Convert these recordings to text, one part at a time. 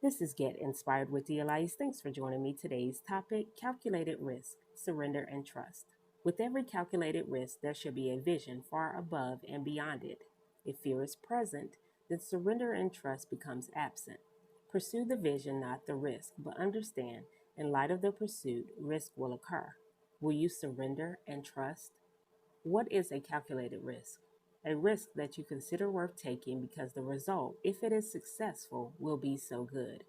This is Get Inspired with Dea Lyeese. Thanks for joining me. Today's topic: calculated risk, surrender, and trust. With every calculated risk, there should be a vision far above and beyond it. If fear is present, then surrender and trust becomes absent. Pursue the vision, not the risk, but understand, in light of the pursuit, risk will occur. Will you surrender and trust? What is a calculated risk? A risk that you consider worth taking because the result, if it is successful, will be so good.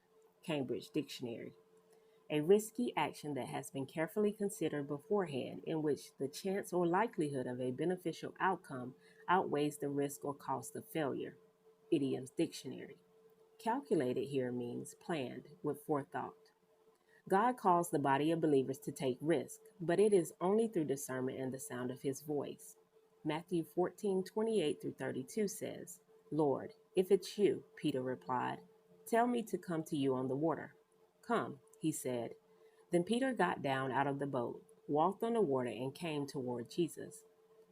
Cambridge Dictionary. A risky action that has been carefully considered beforehand, in which the chance or likelihood of a beneficial outcome outweighs the risk or cost of failure. Idiom's Dictionary. Calculated here means planned with forethought. God calls the body of believers to take risk, but it is only through discernment and the sound of his voice. Matthew 14:28 through 32 says, "Lord, if it's you," Peter replied, "tell me to come to you on the water." "Come," he said. Then Peter got down out of the boat, walked on the water, and came toward Jesus.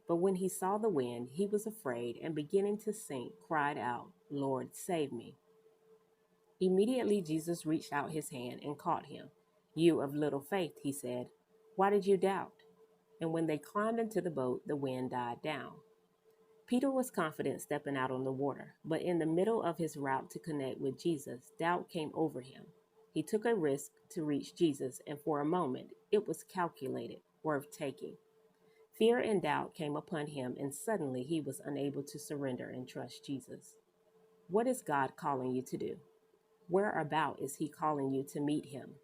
But when he saw the wind, he was afraid, and beginning to sink, cried out, "Lord, save me." Immediately Jesus reached out his hand and caught him. "You of little faith," he said, "why did you doubt?" And when they climbed into the boat, the wind died down. Peter was confident stepping out on the water, but in the middle of his route to connect with Jesus, doubt came over him. He took a risk to reach Jesus, and for a moment, it was calculated, worth taking. Fear and doubt came upon him, and suddenly he was unable to surrender and trust Jesus. What is God calling you to do? Whereabout is he calling you to meet him?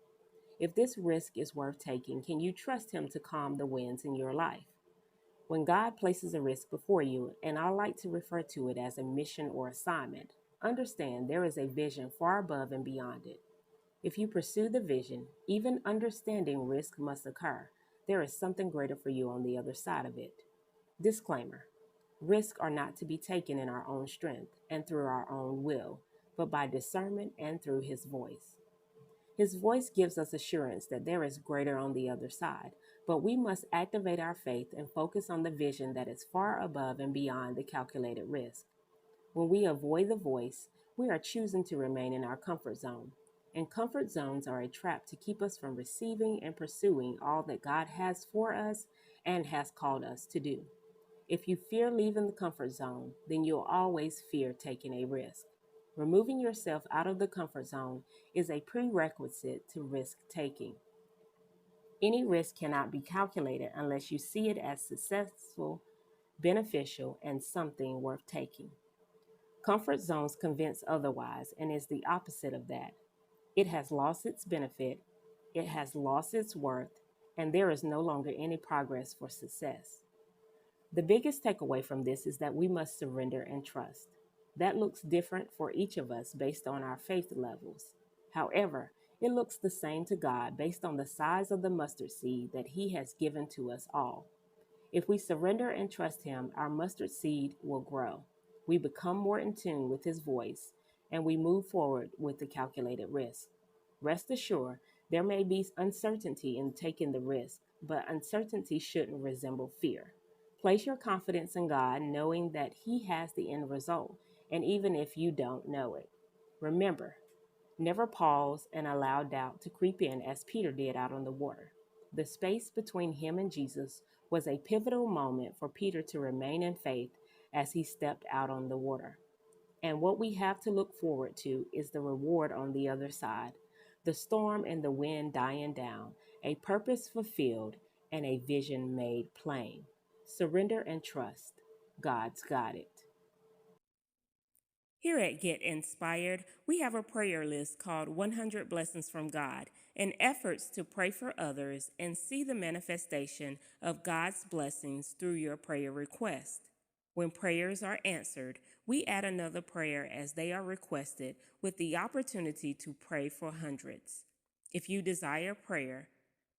If this risk is worth taking, can you trust him to calm the winds in your life? When God places a risk before you, and I like to refer to it as a mission or assignment, understand there is a vision far above and beyond it. If you pursue the vision, even understanding risk must occur, there is something greater for you on the other side of it. Disclaimer: risks are not to be taken in our own strength and through our own will, but by discernment and through his voice. His voice gives us assurance that there is greater on the other side, but we must activate our faith and focus on the vision that is far above and beyond the calculated risk. When we avoid the voice, we are choosing to remain in our comfort zone. And comfort zones are a trap to keep us from receiving and pursuing all that God has for us and has called us to do. If you fear leaving the comfort zone, then you'll always fear taking a risk. Removing yourself out of the comfort zone is a prerequisite to risk taking. Any risk cannot be calculated unless you see it as successful, beneficial, and something worth taking. Comfort zones convince otherwise and is the opposite of that. It has lost its benefit, it has lost its worth, and there is no longer any progress for success. The biggest takeaway from this is that we must surrender and trust. That looks different for each of us based on our faith levels. However, it looks the same to God based on the size of the mustard seed that he has given to us all. If we surrender and trust him, our mustard seed will grow. We become more in tune with his voice, and we move forward with the calculated risk. Rest assured, there may be uncertainty in taking the risk, but uncertainty shouldn't resemble fear. Place your confidence in God, knowing that he has the end result, and even if you don't know it. Remember, never pause and allow doubt to creep in as Peter did out on the water. The space between him and Jesus was a pivotal moment for Peter to remain in faith as he stepped out on the water. And what we have to look forward to is the reward on the other side: the storm and the wind dying down, a purpose fulfilled, and a vision made plain. Surrender and trust. God's got it. Here at Get Inspired, we have a prayer list called 100 Blessings from God, and efforts to pray for others and see the manifestation of God's blessings through your prayer request. When prayers are answered, we add another prayer as they are requested, with the opportunity to pray for hundreds. If you desire prayer,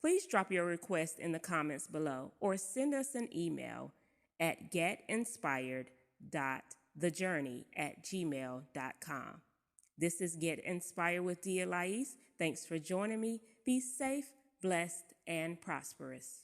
please drop your request in the comments below or send us an email at getinspired.thejourney@gmail.com. This is Get Inspired with Dea Lyeese. Thanks for joining me. Be safe, blessed, and prosperous.